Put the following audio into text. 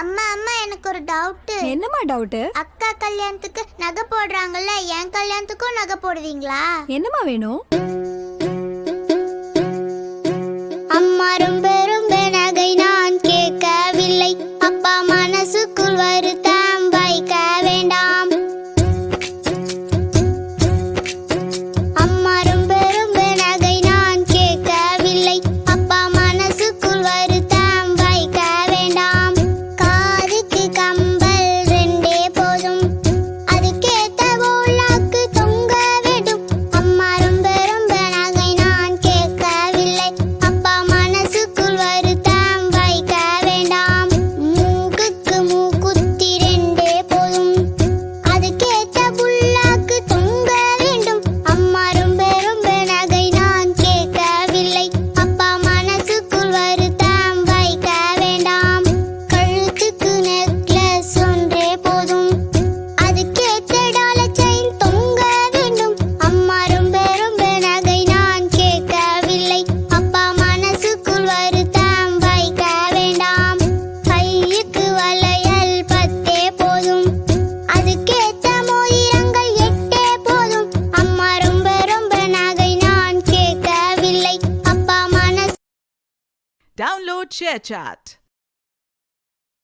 அம்மா அம்மா எனக்கு ஒரு டவுட். என்னம்மா டவுட்? அக்கா கல்யாணத்துக்கு நகை போடுறாங்கல்ல, என் கல்யாணத்துக்கும் நகை போடுவீங்களா? என்னம்மா வேணும்? அம்மா ரொம்ப ரொம்ப நகை நான் கேட்கவில்லை, அப்பா மனசுக்குள் வருத்தம் வைக்க வேண்டாம். அம்மா ரொம்ப ரொம்ப நகை நான் கேட்கவில்லை, அப்பா மனசுக்குள் வருத்தம் வைக்க வேண்டாம். காதுக்கு கம்பல் ரெண்டே போதும், அதுக்கேத்த போலாக்கு தொங்க வேண்டும். அம்மா ரொம்ப ரொம்ப நகை நான் கேட்கவில்லை, அப்பா மனசுக்குள் வருத்தம் வைக்க வேண்டாம். மூக்குக்கு மூக்குத்தி ரெண்டே போதும், அதுக்கேத்த புல்லாக்கு தொங்க வேண்டும். அம்மா ரொம்ப ரொம்ப நகை நான் கேட்கவில்லை, அப்பா மனசுக்குள் வருத்தம் வைக்க வேண்டாம். கழுத்துக்கு நெக்லஸ் ஒன்றே போதும், அதுக்கேத்த டாலர் செயின் தொங்க வேண்டும். அம்மா ரொம்ப ரொம்ப நகை நான் கேட்கவில்லை, அப்பா மனசுக்குள் வருத்தம் வைக்க வேண்டாம். கையுக்கு வளையல் 10 போதும், அதுக்கேத்த மோதிரங்கள் 8 போதும். அம்மா ரொம்ப ரொம்ப நகை நான் கேட்கவில்லை, அப்பா மனசு. Download ShareChat.